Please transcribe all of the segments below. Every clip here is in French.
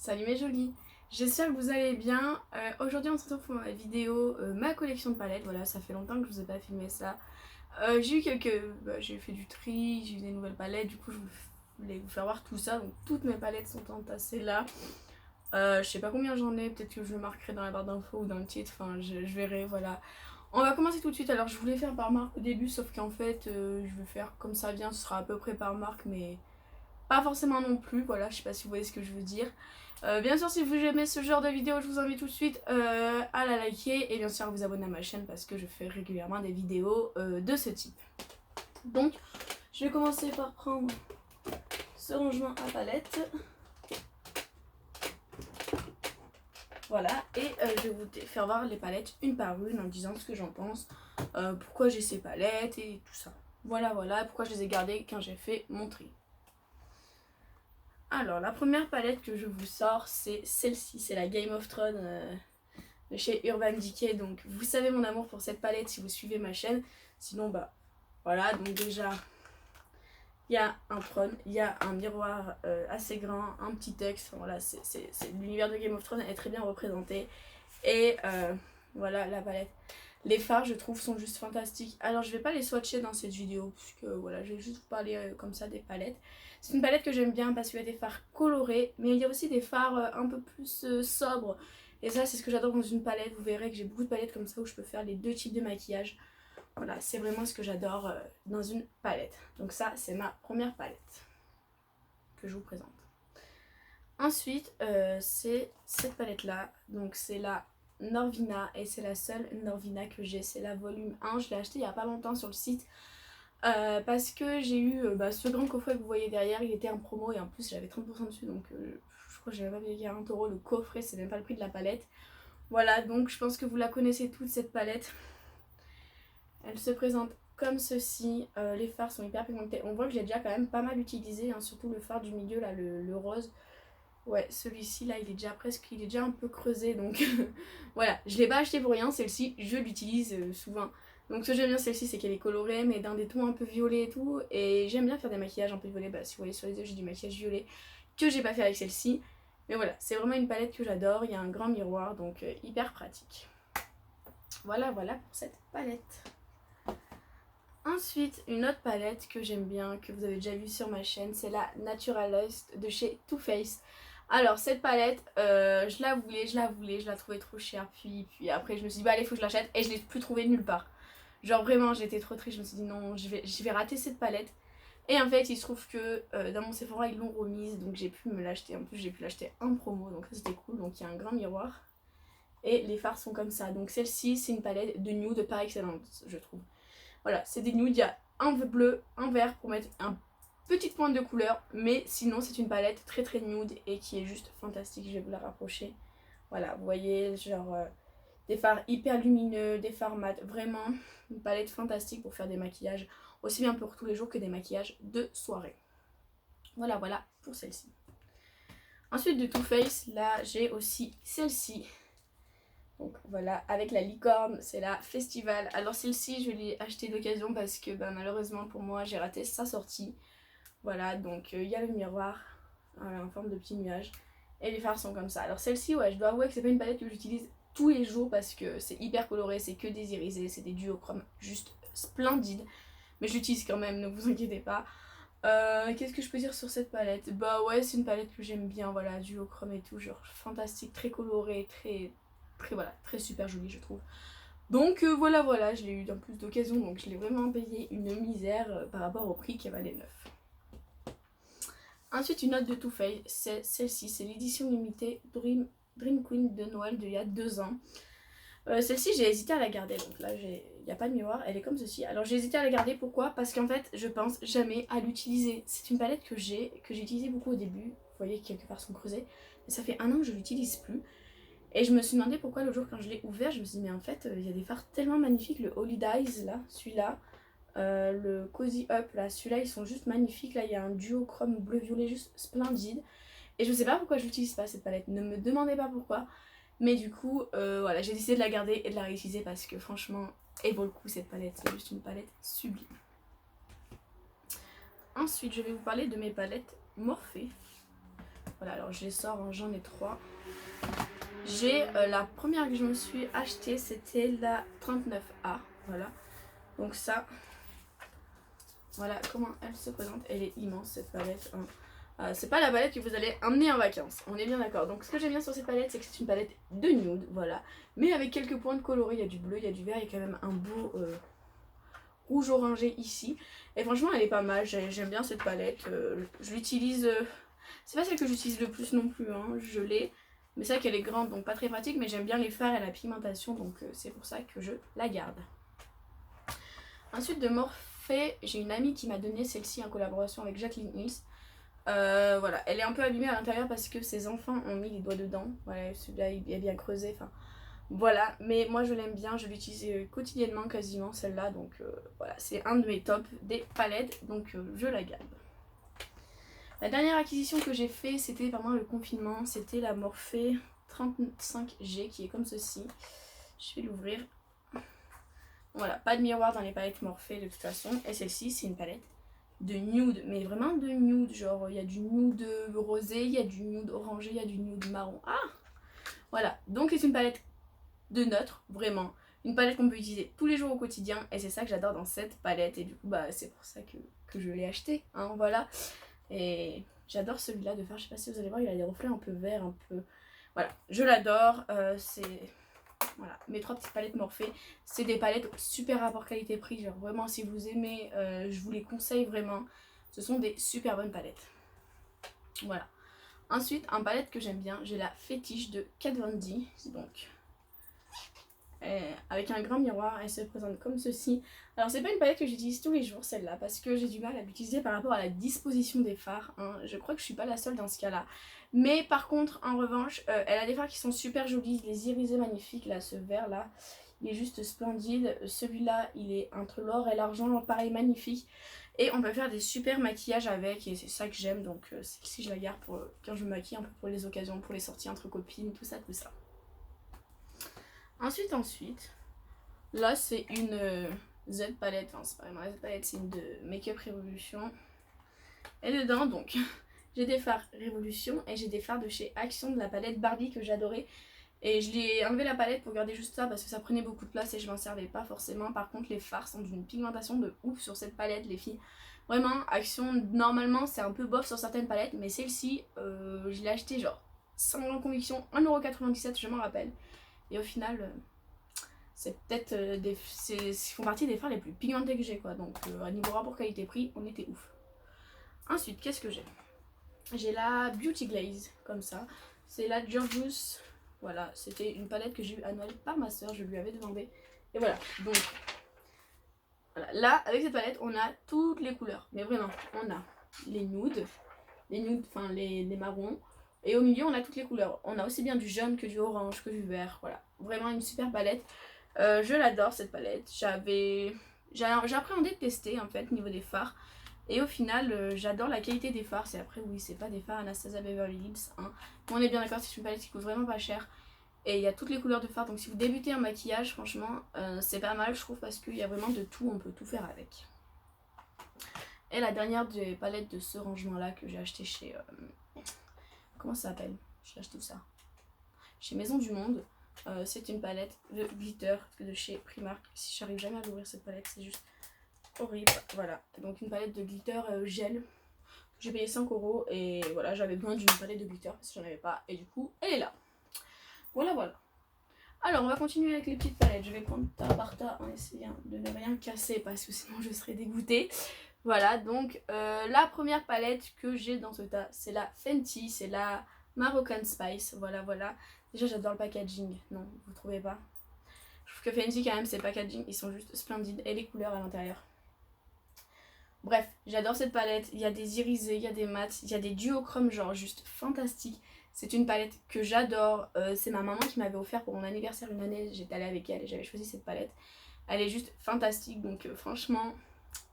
Salut mes jolis, j'espère que vous allez bien. Aujourd'hui on se retrouve pour ma vidéo, ma collection de palettes. Voilà, ça fait longtemps que je vous ai pas filmé ça. J'ai eu j'ai fait du tri, j'ai eu des nouvelles palettes, du coup je voulais vous faire voir tout ça. Donc toutes mes palettes sont entassées là. Je sais pas combien j'en ai, peut-être que je le marquerai dans la barre d'infos ou dans le titre, enfin je verrai, voilà. On va commencer tout de suite. Alors je voulais faire par marque au début, sauf qu'en fait je vais faire comme ça vient, ce sera à peu près par marque, mais pas forcément non plus, voilà, je sais pas si vous voyez ce que je veux dire. Bien sûr, si vous aimez ce genre de vidéo, je vous invite tout de suite à la liker et bien sûr à vous abonner à ma chaîne parce que je fais régulièrement des vidéos de ce type. Donc, je vais commencer par prendre ce rangement à palette. Voilà, et je vais vous faire voir les palettes une par une en disant ce que j'en pense, pourquoi j'ai ces palettes et tout ça. Voilà, pourquoi je les ai gardées quand j'ai fait mon tri. Alors, la première palette que je vous sors, c'est celle-ci. C'est la Game of Thrones de chez Urban Decay. Donc, vous savez mon amour pour cette palette si vous suivez ma chaîne. Sinon, bah, voilà. Donc, déjà, il y a un trône, il y a un miroir assez grand, un petit texte. Voilà, l'univers de Game of Thrones est très bien représenté. Et voilà la palette. Les fards, je trouve, sont juste fantastiques. Alors, je vais pas les swatcher dans cette vidéo, puisque voilà, je vais juste vous parler comme ça des palettes. C'est une palette que j'aime bien parce qu'il y a des fards colorés, mais il y a aussi des fards un peu plus sobres. Et ça, c'est ce que j'adore dans une palette. Vous verrez que j'ai beaucoup de palettes comme ça où je peux faire les deux types de maquillage. Voilà, c'est vraiment ce que j'adore dans une palette. Donc ça, c'est ma première palette que je vous présente. Ensuite, c'est cette palette-là. Donc c'est la Norvina et c'est la seule Norvina que j'ai, c'est la volume 1, je l'ai acheté il y a pas longtemps sur le site parce que j'ai eu ce grand coffret que vous voyez derrière, il était en promo et en plus j'avais 30% dessus, donc je crois que j'avais pas payé 40 €, le coffret c'est même pas le prix de la palette. Voilà, donc je pense que vous la connaissez toute cette palette. Elle se présente comme ceci, les fards sont hyper pigmentés, on voit que j'ai déjà quand même pas mal utilisé, hein, surtout le fard du milieu là, le rose. Ouais, celui-ci là, il est déjà un peu creusé, donc voilà, je l'ai pas acheté pour rien, celle-ci, je l'utilise souvent. Donc ce que j'aime bien celle-ci, c'est qu'elle est colorée, mais dans des tons un peu violets et tout, et j'aime bien faire des maquillages un peu violets. Bah si vous voyez sur les yeux, j'ai du maquillage violet que j'ai pas fait avec celle-ci. Mais voilà, c'est vraiment une palette que j'adore, il y a un grand miroir, donc hyper pratique. Voilà pour cette palette. Ensuite, une autre palette que j'aime bien, que vous avez déjà vue sur ma chaîne, c'est la Naturalist de chez Too Faced. Alors cette palette, je la voulais, je la trouvais trop chère, puis après je me suis dit bah allez faut que je l'achète et je l'ai plus trouvée nulle part. Genre vraiment j'étais trop triste, je me suis dit non je vais rater cette palette. Et en fait il se trouve que dans mon Sephora ils l'ont remise, donc j'ai pu me l'acheter, en plus j'ai pu l'acheter en promo, donc ça c'était cool. Donc il y a un grand miroir et les fards sont comme ça. Donc celle-ci c'est une palette de nude par excellence je trouve. Voilà, c'est des nudes, il y a un bleu, un vert pour mettre un petite pointe de couleur, mais sinon c'est une palette très très nude et qui est juste fantastique. Je vais vous la rapprocher. Voilà, vous voyez, genre des fards hyper lumineux, des fards mat, vraiment une palette fantastique pour faire des maquillages aussi bien pour tous les jours que des maquillages de soirée. Voilà pour celle-ci. Ensuite de Too Faced, là j'ai aussi celle-ci. Donc voilà, avec la licorne, c'est la Festival. Alors celle-ci, je l'ai achetée d'occasion parce que malheureusement pour moi, j'ai raté sa sortie. Voilà, donc il y a le miroir en forme de petit nuage. Et les fards sont comme ça. Alors celle-ci, ouais, je dois avouer que c'est pas une palette que j'utilise tous les jours parce que c'est hyper coloré, c'est que des irisés, c'est des duochromes juste splendides. Mais je l'utilise quand même, ne vous inquiétez pas. Qu'est-ce que je peux dire sur cette palette? Bah ouais, c'est une palette que j'aime bien, voilà, duochrome et tout, genre fantastique, très coloré, très super jolie je trouve. Donc voilà, je l'ai eu en plus d'occasion, donc je l'ai vraiment payé une misère par rapport au prix qu'elle valait neuf. Ensuite une autre de Too Faced, c'est celle-ci, c'est l'édition limitée Dream Queen de Noël d'il y a 2 ans. Celle-ci j'ai hésité à la garder, donc là il n'y a pas de miroir, elle est comme ceci. Alors j'ai hésité à la garder, pourquoi? Parce qu'en fait je pense jamais à l'utiliser. C'est une palette que j'ai utilisée beaucoup au début, vous voyez quelque part sont creusés, mais ça fait 1 an que je l'utilise plus. Et je me suis demandé pourquoi le jour quand je l'ai ouvert, je me suis dit mais en fait il y a des fards tellement magnifiques, le Holidays là, celui-là, le Cozy Up là, celui-là ils sont juste magnifiques, là il y a un duo chrome bleu-violet juste splendide. Et je sais pas pourquoi je l'utilise pas cette palette, ne me demandez pas pourquoi. Mais du coup voilà, j'ai décidé de la garder et de la réutiliser parce que franchement elle vaut le coup cette palette, c'est juste une palette sublime. Ensuite je vais vous parler de mes palettes Morphe. Voilà, alors je les sors, hein, j'en ai 3. J'ai la première que je me suis achetée, c'était la 39A. Voilà, donc ça, voilà comment elle se présente. Elle est immense cette palette, hein. C'est pas la palette que vous allez emmener en vacances, on est bien d'accord. Donc ce que j'aime bien sur cette palette, c'est que c'est une palette de nude, voilà, mais avec quelques points de colorés. Il y a du bleu, il y a du vert, il y a quand même un beau rouge orangé ici. Et franchement elle est pas mal, j'aime bien cette palette. Je l'utilise, c'est pas celle que j'utilise le plus non plus, hein. Je l'ai, mais c'est vrai qu'elle est grande, donc pas très pratique, mais j'aime bien les fards et la pigmentation, donc c'est pour ça que je la garde. Ensuite de Morphe, j'ai une amie qui m'a donné celle-ci en collaboration avec Jacqueline Hills. Voilà, elle est un peu abîmée à l'intérieur parce que ses enfants ont mis les doigts dedans. Voilà, celui-là il est bien creusé, enfin voilà, mais moi je l'aime bien, je l'utilise quotidiennement quasiment celle-là, donc voilà, c'est un de mes tops des palettes, donc je la garde. La dernière acquisition que j'ai fait, c'était pendant le confinement, c'était la Morphe 35G qui est comme ceci. Je vais l'ouvrir. Voilà, pas de miroir dans les palettes Morphe de toute façon, et celle-ci c'est une palette de nude, mais vraiment de nude, genre il y a du nude rosé, il y a du nude orangé, il y a du nude marron. Ah voilà, donc c'est une palette de neutre, vraiment une palette qu'on peut utiliser tous les jours au quotidien, et c'est ça que j'adore dans cette palette, et du coup bah c'est pour ça que je l'ai acheté, hein, voilà. Et j'adore celui-là de faire, je sais pas si vous allez voir, il a des reflets un peu verts, un peu, voilà, je l'adore. C'est voilà, mes 3 petites palettes Morphe, c'est des palettes super rapport qualité-prix, genre vraiment si vous aimez, je vous les conseille vraiment, ce sont des super bonnes palettes. Voilà. Ensuite, en palette que j'aime bien, j'ai la Fétiche de Kat Von D, donc avec un grand miroir, elle se présente comme ceci. Alors c'est pas une palette que j'utilise tous les jours celle-là, parce que j'ai du mal à l'utiliser par rapport à la disposition des fards, hein. Je crois que je suis pas la seule dans ce cas là, mais par contre en revanche elle a des fards qui sont super jolis, les irisés magnifiques, là ce vert là il est juste splendide, celui-là il est entre l'or et l'argent, pareil magnifique, et on peut faire des super maquillages avec, et c'est ça que j'aime, donc celle-ci je la garde pour quand je me maquille un peu pour les occasions, pour les sorties entre copines, tout ça tout ça. Ensuite, là c'est une Z palette, enfin c'est pas vraiment la Z palette, c'est une de Make Up Révolution. Et dedans donc j'ai des fards Révolution et j'ai des fards de chez Action de la palette Barbie que j'adorais. Et je l'ai enlevé la palette pour garder juste ça parce que ça prenait beaucoup de place et je m'en servais pas forcément. Par contre les fards sont d'une pigmentation de ouf sur cette palette les filles. Vraiment Action normalement c'est un peu bof sur certaines palettes, mais celle-ci je l'ai acheté genre sans grande conviction, 1,97€ je m'en rappelle. Et au final c'est peut-être ils font partie des fards les plus pigmentés que j'ai quoi. Donc à niveau rapport qualité-prix on était ouf. Ensuite qu'est-ce que j'ai la Beauty Glaze comme ça. C'est la Georgious. Voilà, c'était une palette que j'ai eu à Noël par ma soeur, je lui avais demandé. Et voilà, donc voilà. Là avec cette palette on a toutes les couleurs. Mais vraiment, on a les nudes, enfin les marrons. Et au milieu on a toutes les couleurs. On a aussi bien du jaune que du orange, que du vert. Voilà, vraiment une super palette. Je l'adore cette palette. J'ai appréhendé de tester en fait niveau des fards. Et au final j'adore la qualité des fards. C'est après oui c'est pas des fards Anastasia Beverly Hills, hein. Mais on est bien d'accord, c'est une palette qui coûte vraiment pas cher. Et il y a toutes les couleurs de fards. Donc si vous débutez en maquillage franchement c'est pas mal je trouve, parce qu'il y a vraiment de tout, on peut tout faire avec. Et la dernière des palettes de ce rangement là que j'ai acheté chez comment ça s'appelle, j'ai acheté tout ça chez Maison du Monde. C'est une palette de glitter de chez Primark. Si j'arrive jamais à l'ouvrir cette palette, c'est juste horrible. Voilà, donc une palette de glitter gel. J'ai payé 5€ et voilà, j'avais besoin d'une palette de glitter parce que j'en avais pas. Et du coup, elle est là. Voilà, voilà. Alors, on va continuer avec les petites palettes. Je vais prendre tas par tas en essayant de ne rien casser parce que sinon je serais dégoûtée. Voilà, donc la première palette que j'ai dans ce tas, c'est la Fenty, c'est la Moroccan Spice. Voilà, voilà. Déjà j'adore le packaging, non vous trouvez pas? Je trouve que Fenty quand même ses packaging ils sont juste splendides, et les couleurs à l'intérieur. Bref, j'adore cette palette, il y a des irisés, il y a des mats, il y a des duochromes genre juste fantastiques. C'est une palette que j'adore, c'est ma maman qui m'avait offert pour mon anniversaire une année, j'étais allée avec elle et j'avais choisi cette palette. Elle est juste fantastique, donc franchement,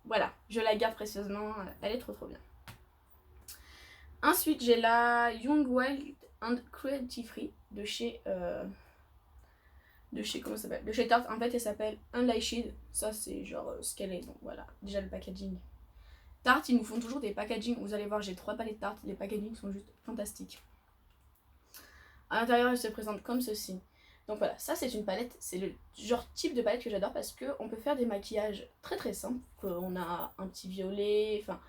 voilà, je la garde précieusement, elle est trop trop bien. Ensuite j'ai la Young Wild and Cruelty Free de chez comment ça s'appelle, de chez Tarte. En fait elle s'appelle Unleashed, ça c'est genre ce qu'elle est, donc voilà, déjà le packaging Tarte, ils nous font toujours des packaging. Vous allez voir, j'ai 3 palettes Tarte. Les packaging sont juste fantastiques. À l'intérieur, elle se présente comme ceci. Donc voilà, ça c'est une palette, c'est le genre type de palette que j'adore parce qu'on peut faire des maquillages très très simples. On a un petit violet, enfin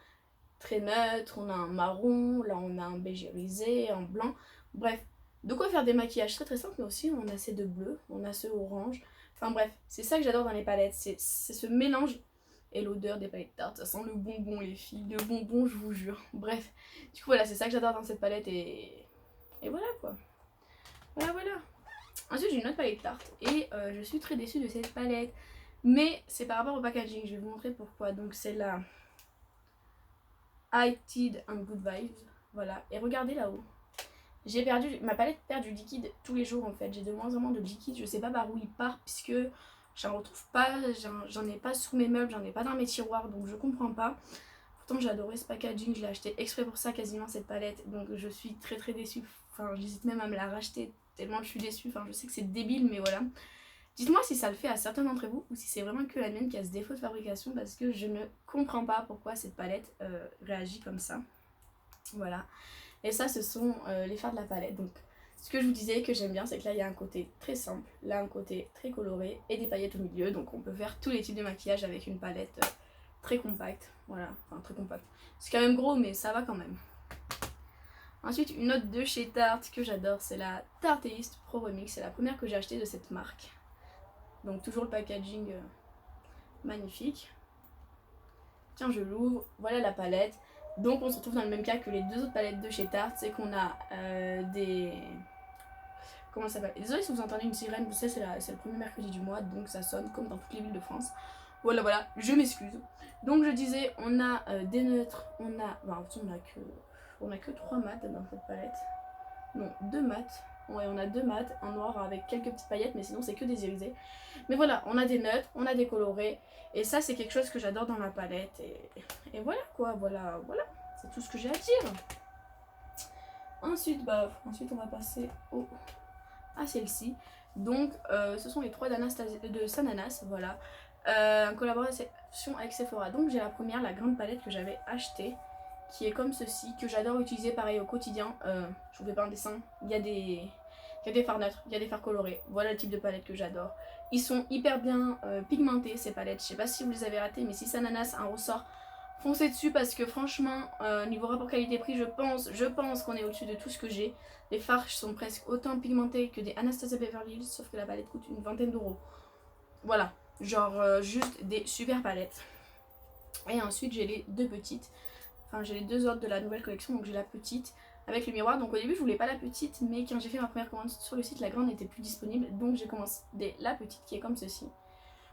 très neutre, on a un marron, là on a un beige irisé, un blanc. Bref, de quoi faire des maquillages très très simples, mais aussi on a ceux de bleu, on a ceux orange. Enfin bref, c'est ça que j'adore dans les palettes, c'est ce mélange. Et l'odeur des palettes Tarte, ça sent le bonbon les filles, le bonbon je vous jure. Bref, du coup voilà, c'est ça que j'adore dans cette palette et voilà quoi. Voilà. Ensuite j'ai une autre palette Tarte et je suis très déçue de cette palette. Mais c'est par rapport au packaging, je vais vous montrer pourquoi. Donc c'est la High Tide and Good Vibes. Voilà, et regardez là-haut. J'ai perdu, ma palette perd du liquide tous les jours en fait. J'ai de moins en moins de liquide, je sais pas par où il part puisque j'en retrouve pas, j'en ai pas sous mes meubles, j'en ai pas dans mes tiroirs donc je comprends pas. Pourtant j'ai adoré ce packaging, je l'ai acheté exprès pour ça quasiment cette palette donc je suis très très déçue. Enfin j'hésite même à me la racheter tellement je suis déçue, enfin je sais que c'est débile mais voilà. Dites-moi si ça le fait à certains d'entre vous ou si c'est vraiment que la mienne qui a ce défaut de fabrication parce que je ne comprends pas pourquoi cette palette réagit comme ça. Voilà. Et ça ce sont les fards de la palette. Donc ce que je vous disais que j'aime bien c'est que là il y a un côté très simple, là un côté très coloré et des paillettes au milieu. Donc on peut faire tous les types de maquillage avec une palette très compacte. Voilà, enfin très compacte. C'est quand même gros mais ça va quand même. Ensuite une autre de chez Tarte que j'adore c'est la Tarteist Pro Remix. C'est la première que j'ai achetée de cette marque. Donc toujours le packaging magnifique. Tiens je l'ouvre, voilà la palette. Donc on se retrouve dans le même cas que les deux autres palettes de chez Tarte, c'est qu'on a des... Comment ça s'appelle? Désolée si vous entendez une sirène, vous savez c'est le premier mercredi du mois, donc ça sonne comme dans toutes les villes de France. Voilà, je m'excuse. Donc je disais, on a des neutres, on a... Enfin, on a que 3 mats dans cette palette. Non, 2 mats. Ouais, on a 2 mats, un noir avec quelques petites paillettes, mais sinon c'est que des irisés. Mais voilà, on a des neutres, on a des colorés. Et ça, c'est quelque chose que j'adore dans la palette. Et voilà quoi, voilà. C'est tout ce que j'ai à dire. Ensuite, on va passer à celle-ci. Donc, ce sont les 3 de Sananas, voilà. En collaboration avec Sephora. Donc, j'ai la première, la grande palette que j'avais achetée. Qui est comme ceci, que j'adore utiliser pareil au quotidien. Je vous fais pas un dessin. Il y a des fards neutres, il y a des fards colorés. Voilà le type de palette que j'adore. Ils sont hyper bien pigmentés ces palettes. Je sais pas si vous les avez ratés, mais si Sananas a un ressort, foncez dessus parce que franchement, niveau rapport qualité-prix, je pense qu'on est au-dessus de tout ce que j'ai. Les fards sont presque autant pigmentés que des Anastasia Beverly Hills, sauf que la palette coûte une vingtaine d'euros. Voilà, genre juste des super palettes. Et ensuite j'ai les deux petites. Enfin j'ai les deux autres de la nouvelle collection, donc j'ai la petite avec le miroir. Donc au début je voulais pas la petite, mais quand j'ai fait ma première commande sur le site, la grande n'était plus disponible. Donc j'ai commencé la petite qui est comme ceci.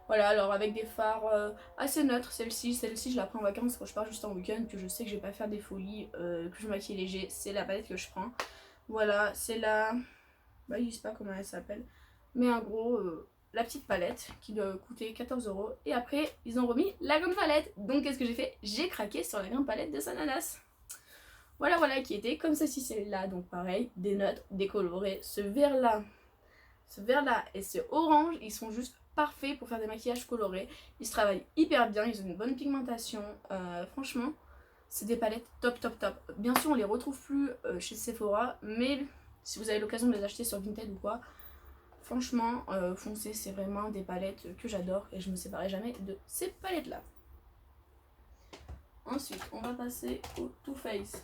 Voilà, alors avec des fards assez neutres, celle-ci je la prends en vacances quand je pars juste en week-end, que je sais que je vais pas faire des folies, que je maquille léger, c'est la palette que je prends. Voilà, c'est la... Bah je sais pas comment elle s'appelle, mais en gros... la petite palette qui doit coûter 14 €. Et après, ils ont remis la grande palette. Donc, qu'est-ce que j'ai fait? J'ai craqué sur la grande palette de Sananas. Voilà, qui était comme ceci, celle-là. Donc, pareil, des notes, des colorés. Ce vert-là et ce orange, ils sont juste parfaits pour faire des maquillages colorés. Ils se travaillent hyper bien, ils ont une bonne pigmentation. Franchement, c'est des palettes top. Bien sûr, on les retrouve plus chez Sephora, mais si vous avez l'occasion de les acheter sur Vinted ou quoi, franchement, foncez, c'est vraiment des palettes que j'adore et je me séparerai jamais de ces palettes là. Ensuite, on va passer au Too Faced.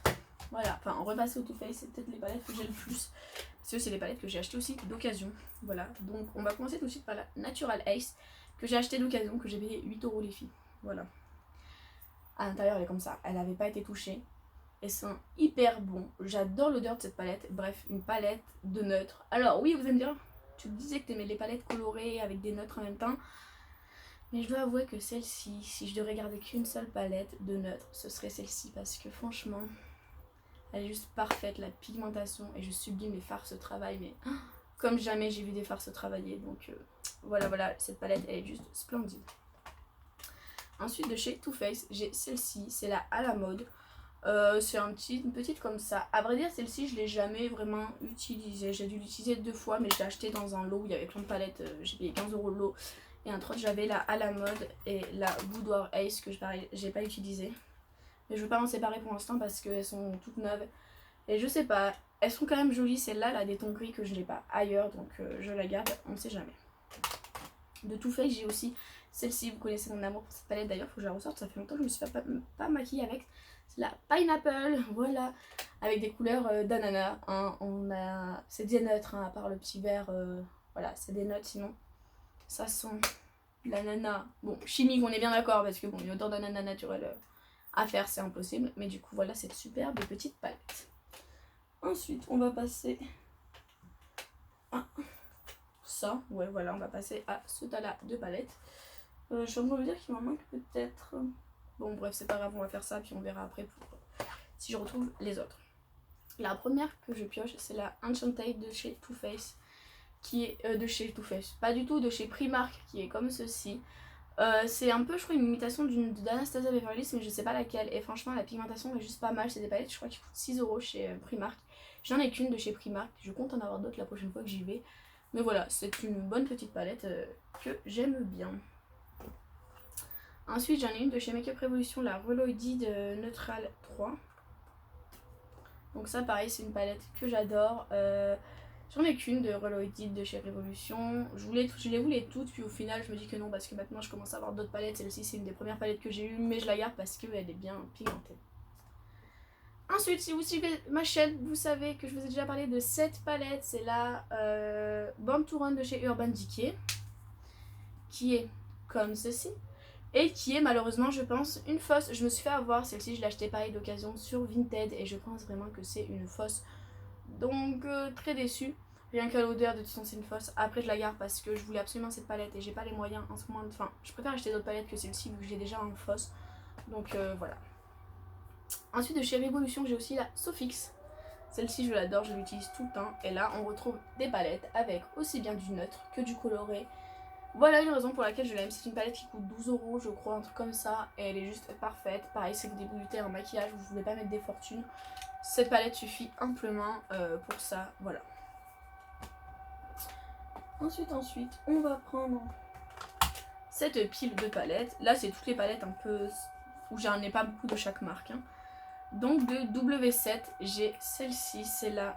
Voilà, enfin, on va passer au Too Faced, c'est peut-être les palettes que j'ai le plus. Parce que c'est les palettes que j'ai achetées aussi d'occasion. Voilà, donc on va commencer tout de suite par la Natural Ace que j'ai achetée d'occasion, que j'ai payé 8 € les filles. Voilà. À l'intérieur, elle est comme ça, elle n'avait pas été touchée. Et c'est hyper bon. J'adore l'odeur de cette palette. Bref, une palette de neutre. Alors, oui, vous allez me dire. Tu me disais que t'aimais les palettes colorées avec des neutres en même temps. Mais je dois avouer que celle-ci, si je devais garder qu'une seule palette de neutres, ce serait celle-ci. Parce que franchement, elle est juste parfaite. La pigmentation est juste sublime. Les fards se travaillent. Mais comme jamais j'ai vu des fards se travailler. Donc voilà, cette palette elle est juste splendide. Ensuite de chez Too Faced, j'ai celle-ci. C'est la à la mode. C'est une petite comme ça. À vrai dire, celle-ci, je l'ai jamais vraiment utilisée. J'ai dû l'utiliser 2 fois, mais je l'ai acheté dans un lot où il y avait plein de palettes. J'ai payé 15 € le lot. Et entre autres, j'avais la à la mode et la Boudoir Ace que j'ai pas utilisée. Mais je veux pas m'en séparer pour l'instant parce qu'elles sont toutes neuves. Et je sais pas, elles sont quand même jolies. Celle-là, elle a des tons gris que je n'ai pas ailleurs, donc je la garde, on ne sait jamais. De Too Faced, j'ai aussi celle-ci. Vous connaissez mon amour pour cette palette d'ailleurs, faut que je la ressorte. Ça fait longtemps que je me suis pas maquillée avec. C'est la Pineapple, voilà, avec des couleurs d'ananas. Hein. C'est des neutres, hein, à part le petit vert. Voilà, c'est des neutres sinon. Ça sent l'ananas. Bon, chimique, on est bien d'accord, parce que bon, une odeur d'ananas naturelle à faire, c'est impossible. Mais du coup, voilà cette superbe petite palette. Ensuite, on va passer à ça. Ouais, voilà, on va passer à ce tas-là de palettes. Je suis en train de me dire qu'il m'en manque peut-être. Bon, bref, c'est pas grave, on va faire ça, puis on verra après pour si je retrouve les autres. La première que je pioche, c'est la Enchanted de chez Too Faced, qui est de chez Too Faced, pas du tout de chez Primark, qui est comme ceci. C'est un peu, je crois, une imitation d'Anastasia Beverly Hills, mais je sais pas laquelle. Et franchement, la pigmentation est juste pas mal. C'est des palettes, je crois, qui coûtent 6 € chez Primark. J'en ai qu'une de chez Primark. Je compte en avoir d'autres la prochaine fois que j'y vais. Mais voilà, c'est une bonne petite palette que j'aime bien. Ensuite, j'en ai une de chez Makeup Revolution, la Reloaded Neutral 3. Donc ça, pareil, c'est une palette que j'adore. J'en ai qu'une de Reloaded de chez Revolution. Je les voulais toutes, puis au final, je me dis que non, parce que maintenant, je commence à avoir d'autres palettes. Celle-ci, c'est une des premières palettes que j'ai eues, mais je la garde parce qu'elle est bien pigmentée. Ensuite, si vous suivez ma chaîne, vous savez que je vous ai déjà parlé de cette palette. C'est la Born to Run de chez Urban Decay, qui est comme ceci. Et qui est malheureusement, je pense, une fausse. Je me suis fait avoir, celle-ci je l'ai achetée pareil d'occasion sur Vinted et je pense vraiment que c'est une fausse. Donc très déçue. Rien qu'à l'odeur, de toute façon c'est une fausse. Après je la garde parce que je voulais absolument cette palette et j'ai pas les moyens en ce moment. Enfin, je préfère acheter d'autres palettes que celle-ci vu que j'ai déjà une fausse. Donc voilà. Ensuite de chez Revolution, j'ai aussi la Sofix. Celle-ci je l'adore, je l'utilise tout le temps. Et là on retrouve des palettes avec aussi bien du neutre que du coloré. Voilà une raison pour laquelle je l'aime. C'est une palette qui coûte 12 € je crois, un truc comme ça. Et elle est juste parfaite. Pareil, si vous débutez en maquillage, vous ne voulez pas mettre des fortunes, cette palette suffit amplement pour ça. Voilà. Ensuite, on va prendre cette pile de palettes. Là, c'est toutes les palettes un peu où j'en ai pas beaucoup de chaque marque. Hein. Donc de W7, j'ai celle-ci, c'est la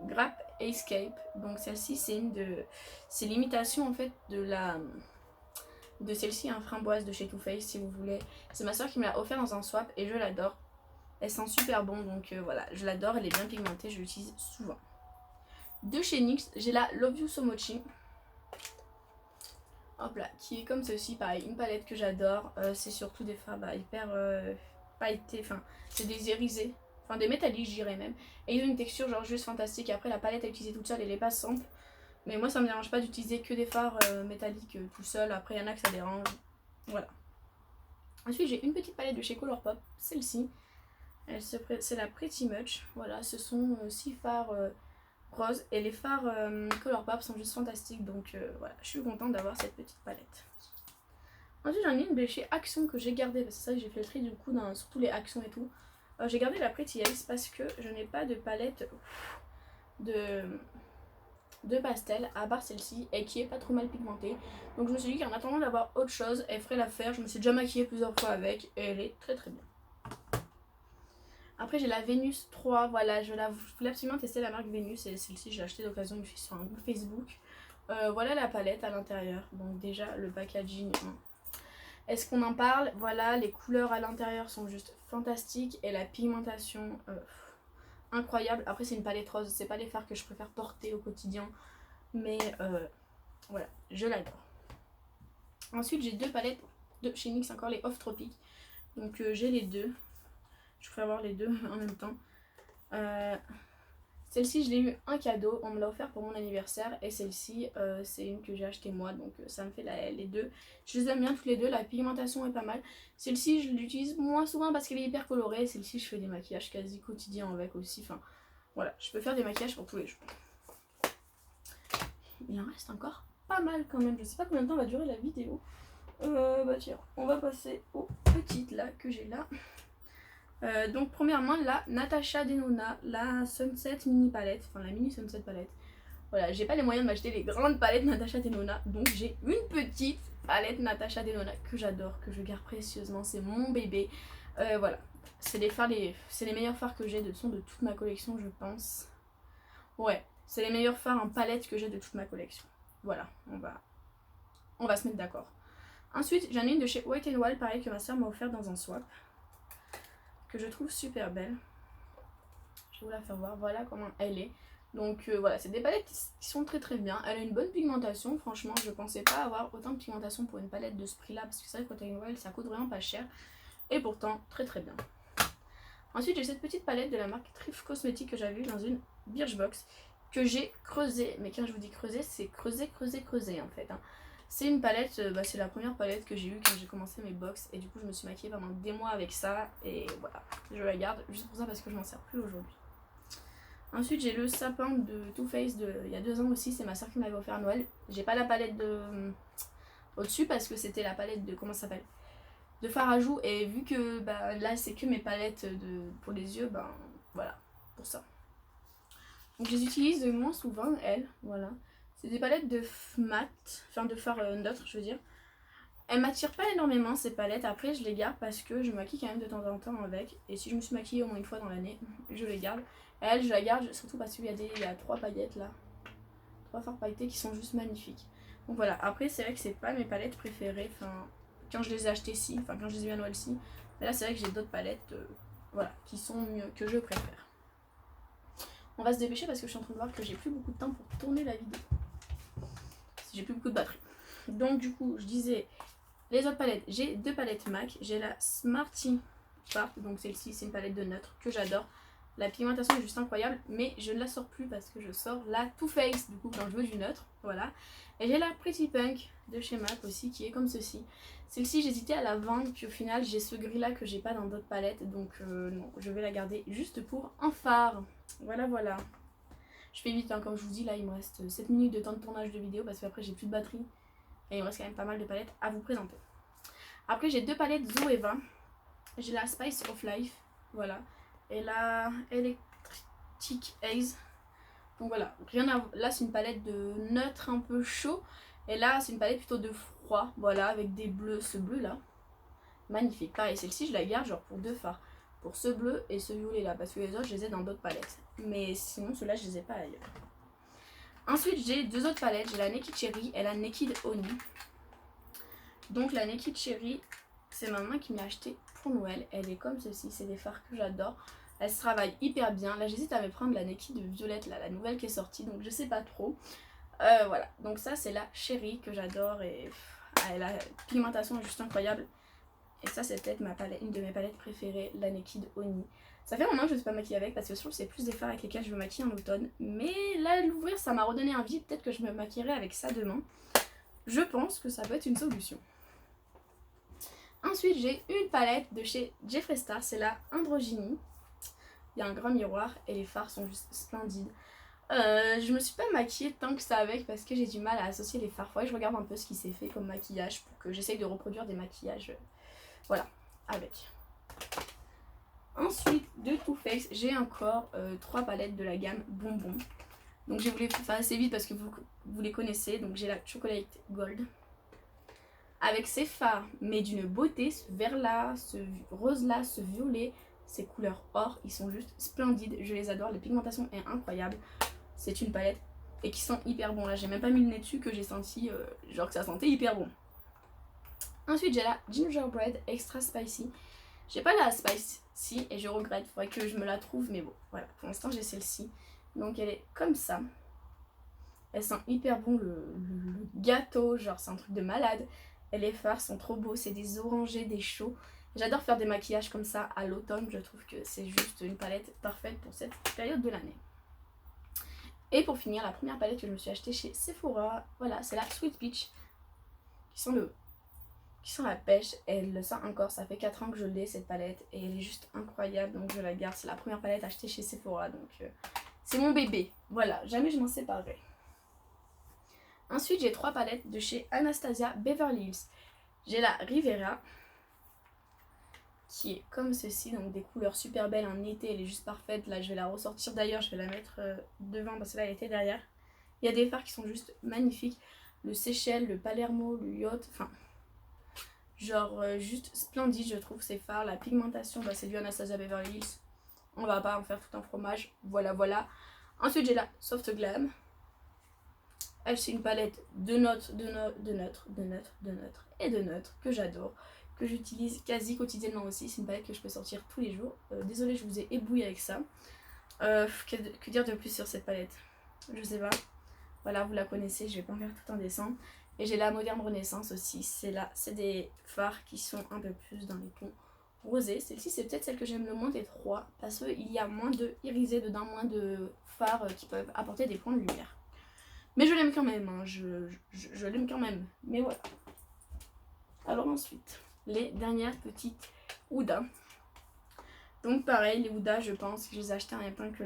Grape Escape. Donc celle-ci c'est l'imitation en fait de celle-ci, un framboise de chez Too Faced si vous voulez. C'est ma soeur qui me l'a offert dans un swap et je l'adore. Elle sent super bon donc voilà, je l'adore, elle est bien pigmentée, je l'utilise souvent. De chez NYX, j'ai la Love You So Mochi. Hop là, qui est comme ceci, pareil, une palette que j'adore. C'est surtout des fards hyper pailletées, enfin c'est des irisés. Enfin des métalliques je dirais même. Et ils ont une texture genre juste fantastique. Après la palette à utiliser toute seule elle est pas simple. Mais moi ça me dérange pas d'utiliser que des fards métalliques tout seul. Après il y en a que ça dérange. Voilà. Ensuite j'ai une petite palette de chez Colourpop. Celle-ci. C'est la Pretty Much. Voilà, ce sont 6 fards roses. Et les fards Colourpop sont juste fantastiques. Donc voilà, je suis contente d'avoir cette petite palette. Ensuite j'en ai une de chez Action que j'ai gardée. Parce que c'est ça que j'ai fait le tri du coup dans surtout les Actions et tout. J'ai gardé la Pretty Ace parce que je n'ai pas de palette de pastel à part celle-ci et qui est pas trop mal pigmentée. Donc je me suis dit qu'en attendant d'avoir autre chose, elle ferait l'affaire. Je me suis déjà maquillée plusieurs fois avec et elle est très très bien. Après j'ai la Vénus 3, voilà, je voulais absolument tester la marque Vénus et celle-ci je l'ai achetée d'occasion sur un groupe Facebook. Voilà la palette à l'intérieur, donc déjà le packaging... Est-ce qu'on en parle? Voilà, les couleurs à l'intérieur sont juste fantastiques et la pigmentation incroyable. Après c'est une palette rose, c'est pas les fards que je préfère porter au quotidien, mais voilà, je l'adore. Ensuite j'ai deux palettes de chez NYX, encore les Off Tropic. Donc j'ai les deux, je préfère avoir les deux en même temps. Celle-ci je l'ai eu un cadeau, on me l'a offert pour mon anniversaire et celle-ci c'est une que j'ai achetée moi donc ça me fait les deux. Je les aime bien toutes les deux, la pigmentation est pas mal. Celle-ci je l'utilise moins souvent parce qu'elle est hyper colorée, celle-ci je fais des maquillages quasi quotidiens avec aussi, enfin voilà, je peux faire des maquillages pour tous les jours. Il en reste encore pas mal quand même, je sais pas combien de temps va durer la vidéo. Bah tiens, on va passer aux petites là que j'ai là. Donc premièrement la Natasha Denona, la Sunset mini palette, enfin la mini Sunset palette. Voilà, j'ai pas les moyens de m'acheter les grandes palettes Natasha Denona, donc j'ai une petite palette Natasha Denona que j'adore, que je garde précieusement, c'est mon bébé. Voilà, c'est les meilleurs fards que j'ai de toute ma collection, je pense. Ouais, c'est les meilleurs fards en palette que j'ai de toute ma collection. Voilà, on va se mettre d'accord. Ensuite, j'en ai une de chez White n Wild, pareil, que ma soeur m'a offert dans un swap, que je trouve super belle. Je vais vous la faire voir, voilà comment elle est. Donc voilà, c'est des palettes qui sont très très bien. Elle a une bonne pigmentation, franchement, je pensais pas avoir autant de pigmentation pour une palette de ce prix là, parce que c'est vrai que White n Wild ça coûte vraiment pas cher, et pourtant très très bien. Ensuite, j'ai cette petite palette de la marque Thrift Cosmetics que j'avais vue dans une Birchbox, que j'ai creusée, mais quand je vous dis creuser, c'est creuser en fait. Hein. C'est une palette, c'est la première palette que j'ai eue quand j'ai commencé mes box, et du coup je me suis maquillée pendant des mois avec ça, et voilà, je la garde juste pour ça parce que je m'en sers plus aujourd'hui. Ensuite, j'ai le sapin de Too Faced il y a 2 ans aussi, c'est ma soeur qui m'avait offert à Noël. J'ai pas la palette au-dessus parce que c'était la palette de, comment ça s'appelle, de fard à joues, et vu que là c'est que mes palettes pour les yeux, voilà, pour ça. Donc je les utilise moins souvent, elles, voilà. C'est des palettes de mat, enfin de fard neutre, je veux dire. Elles m'attirent pas énormément ces palettes, après je les garde parce que je me maquille quand même de temps en temps avec. Et si je me suis maquillée au moins une fois dans l'année, je les garde. Et elles, je la garde surtout parce qu'il y a 3 paillettes là. 3 fards pailletés qui sont juste magnifiques. Donc voilà, après c'est vrai que c'est pas mes palettes préférées, enfin quand je les ai achetées ci, enfin quand je les ai eu à Noël ci. Mais là c'est vrai que j'ai d'autres palettes, voilà, qui sont mieux, que je préfère. On va se dépêcher parce que je suis en train de voir que j'ai plus beaucoup de temps pour tourner la vidéo. J'ai plus beaucoup de batterie. Donc du coup, je disais, les autres palettes, j'ai 2 palettes MAC. J'ai la Smarty Part, donc celle-ci c'est une palette de neutre que j'adore. La pigmentation est juste incroyable, mais je ne la sors plus parce que je sors la Too Faced, du coup quand je veux du neutre, voilà. Et j'ai la Pretty Punk de chez MAC aussi, qui est comme ceci. Celle-ci j'hésitais à la vendre, puis au final j'ai ce gris là que j'ai pas dans d'autres palettes, donc non, je vais la garder juste pour un fard. Voilà, voilà. Je fais vite, hein, comme je vous dis, là il me reste 7 minutes de temps de tournage de vidéo parce qu'après j'ai plus de batterie. Et il me reste quand même pas mal de palettes à vous présenter. Après j'ai 2 palettes Zoeva. J'ai la Spice of Life, voilà. Et la Electric Haze. Donc voilà, rien à... là c'est une palette de neutre un peu chaud. Et là c'est une palette plutôt de froid, voilà, avec des bleus, ce bleu là. Magnifique, pareil, celle-ci je la garde genre pour 2 fards. Pour ce bleu et ce violet là, parce que les autres je les ai dans d'autres palettes. Mais sinon ceux-là je les ai pas ailleurs. Ensuite j'ai 2 autres palettes, j'ai la Naked Cherry et la Naked Honey. Donc la Naked Cherry, c'est ma maman qui me l'a acheté pour Noël. Elle est comme ceci, c'est des fards que j'adore. Elle se travaille hyper bien. Là j'hésite à me prendre la Naked Violette, là, la nouvelle qui est sortie, donc je sais pas trop. Voilà, donc ça c'est la Cherry que j'adore et la pigmentation est juste incroyable. Et ça c'est peut-être une de mes palettes préférées, la Naked Honey. Ça fait un moment que je ne suis pas maquillée avec parce que je trouve que c'est plus des fards avec lesquels je me maquille en automne. Mais là l'ouvrir ça m'a redonné envie, peut-être que je me maquillerai avec ça demain. Je pense que ça peut être une solution. Ensuite j'ai une palette de chez Jeffree Star, c'est la Androgynie. Il y a un grand miroir et les fards sont juste splendides. Je me suis pas maquillée tant que ça avec parce que j'ai du mal à associer les fards. Faudrait que je regarde un peu ce qui s'est fait comme maquillage pour que j'essaye de reproduire des maquillages. Voilà, avec. Ensuite, de Too Faced, j'ai encore 3 palettes de la gamme Bonbons. Donc je voulais faire assez vite parce que vous les connaissez. Donc j'ai la Chocolate Gold. Avec ses fards, mais d'une beauté, ce vert là, ce rose là, ce violet, ces couleurs or, ils sont juste splendides, je les adore, la pigmentation est incroyable. C'est une palette et qui sent hyper bon, là j'ai même pas mis le nez dessus que j'ai senti genre que ça sentait hyper bon. Ensuite j'ai la Gingerbread Extra Spicy. J'ai pas la Spicy et je regrette, faudrait que je me la trouve, mais bon, voilà, pour l'instant j'ai celle-ci. Donc elle est comme ça. Elle sent hyper bon le gâteau, genre c'est un truc de malade. Et les fards sont trop beaux, c'est des orangés, des chauds. J'adore faire des maquillages comme ça à l'automne, je trouve que c'est juste une palette parfaite pour cette période de l'année. Et pour finir, la première palette que je me suis achetée chez Sephora, voilà, c'est la Sweet Peach. Qui sent la pêche, et elle le sent encore, ça fait 4 ans que je l'ai cette palette, et elle est juste incroyable, donc je la garde. C'est la première palette achetée chez Sephora, donc c'est mon bébé. Voilà, jamais je m'en séparerai. Ensuite, j'ai 3 palettes de chez Anastasia Beverly Hills. J'ai la Rivera, qui est comme ceci, donc des couleurs super belles en été, elle est juste parfaite. Là, je vais la ressortir d'ailleurs, je vais la mettre devant parce que là, elle était derrière. Il y a des fards qui sont juste magnifiques. Le Seychelles, le Palermo, le Yacht, enfin, Genre juste splendide, je trouve ces fards. La pigmentation, bah, c'est du Anastasia Beverly Hills. On va pas en faire tout un fromage. Voilà, voilà. Ensuite, j'ai la Soft Glam. Elle, c'est une palette de neutres et de neutres que j'adore, que j'utilise quasi quotidiennement aussi. C'est une palette que je peux sortir tous les jours. Désolée, je vous ai ébloui avec ça. Que dire de plus sur cette palette? Je sais pas. Voilà, vous la connaissez, je vais pas en faire tout un dessin. Et j'ai la Moderne Renaissance aussi. C'est des fards qui sont un peu plus dans les tons rosés. Celle-ci, c'est peut-être celle que j'aime le moins des trois, parce qu'il y a moins de irisés dedans, moins de fards qui peuvent apporter des points de lumière. Mais je l'aime quand même, hein. Je l'aime quand même. Mais voilà. Alors ensuite, les dernières petites Huda. Donc pareil, les Huda, je pense que je les ai achetées en même temps que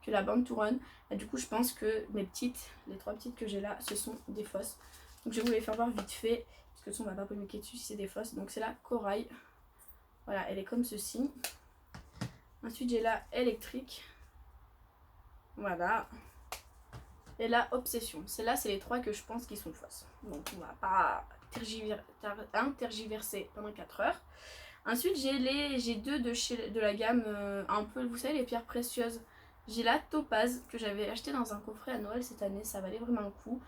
la bande Touron. Et du coup, je pense que les trois petites que j'ai là, ce sont des fausses. Donc je vais vous les faire voir vite fait, parce que de toute façon, on va pas communiquer dessus si c'est des fausses. Donc c'est la Corail. Voilà, elle est comme ceci. Ensuite, j'ai la électrique. Voilà. Et la Obsession. Celles-là, c'est les trois que je pense qui sont fausses. Donc on va pas tergiverser pendant 4 heures. Ensuite, j'ai deux de la gamme un peu, vous savez, les pierres précieuses. J'ai la Topaz que j'avais acheté dans un coffret à Noël cette année. Ça valait vraiment le coup.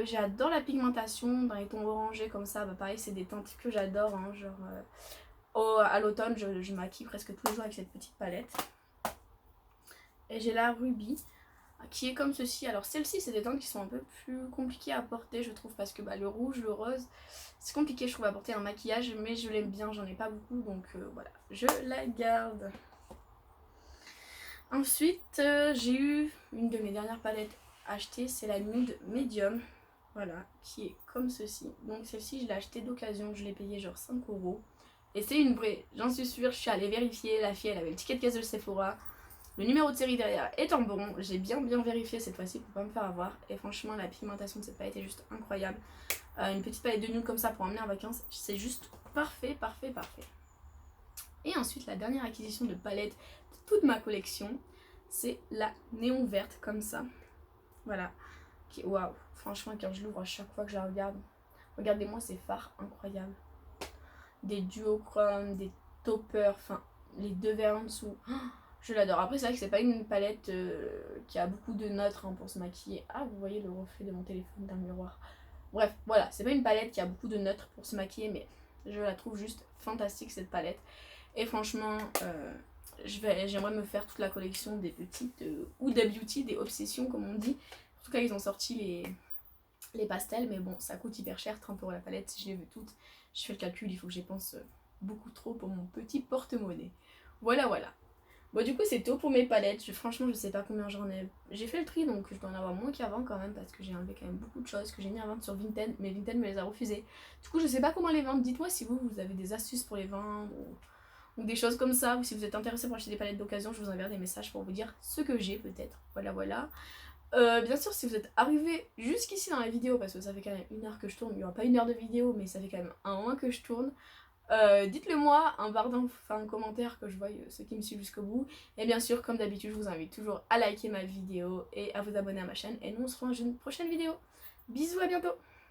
J'adore la pigmentation dans les tons orangés comme ça. Bah, pareil, c'est des teintes que j'adore. Hein, genre, à l'automne, je maquille presque tous les jours avec cette petite palette. Et j'ai la Ruby qui est comme ceci. Alors celle-ci, c'est des teintes qui sont un peu plus compliquées à porter, je trouve, parce que bah, le rouge, le rose, c'est compliqué, je trouve, à porter un maquillage, mais je l'aime bien, j'en ai pas beaucoup, donc voilà, je la garde. Ensuite, j'ai eu une de mes dernières palettes achetées, c'est la Nude Medium, voilà, qui est comme ceci. Donc celle-ci, je l'ai achetée d'occasion, je l'ai payée genre 5 €. Et c'est une vraie, j'en suis sûre, je suis allée vérifier, la fille, elle avait le ticket de caisse de Sephora. Le numéro de série derrière étant bon, j'ai bien vérifié cette fois-ci pour pas me faire avoir. Et franchement, la pigmentation de cette palette est juste incroyable. Une petite palette de nude comme ça pour emmener en vacances, c'est juste parfait, parfait, parfait. Et ensuite, la dernière acquisition de palette de toute ma collection, c'est la néon verte comme ça. Voilà. Waouh, franchement, quand je l'ouvre à chaque fois que je la regarde, regardez-moi ces fards incroyables. Des duochromes, des toppers, enfin, les deux verres en dessous. Oh, je l'adore. Après, c'est vrai que c'est pas une palette qui a beaucoup de neutres hein, pour se maquiller. Ah, vous voyez le reflet de mon téléphone dans le miroir. Bref, voilà, c'est pas une palette qui a beaucoup de neutres pour se maquiller, mais je la trouve juste fantastique cette palette. Et franchement, j'aimerais me faire toute la collection des petites Huda Beauty, des Obsessions comme on dit. En tout cas, ils ont sorti les pastels, mais bon, ça coûte hyper cher, 30 € la palette. Si je les veux toutes, je fais le calcul, il faut que j'y pense beaucoup trop pour mon petit porte-monnaie. Voilà, voilà. Bon, du coup, c'est tout pour mes palettes. Franchement, je sais pas combien j'en ai. J'ai fait le tri, donc je dois en avoir moins qu'avant quand même, parce que j'ai enlevé quand même beaucoup de choses que j'ai mis à vendre sur Vinted, mais Vinted me les a refusées. Du coup, je sais pas comment les vendre. Dites-moi si vous avez des astuces pour les vendre ou des choses comme ça, ou si vous êtes intéressé pour acheter des palettes d'occasion, je vous enverrai des messages pour vous dire ce que j'ai peut-être. Voilà, voilà. Bien sûr, si vous êtes arrivé jusqu'ici dans la vidéo, parce que ça fait quand même 1 heure que je tourne, il n'y aura pas 1 heure de vidéo, mais ça fait quand même un mois que je tourne. Dites-le moi en barre en commentaire que je vois ceux qui me suivent jusqu'au bout. Et bien sûr, comme d'habitude, je vous invite toujours à liker ma vidéo et à vous abonner à ma chaîne. Et nous, on se retrouve dans une prochaine vidéo. Bisous, à bientôt!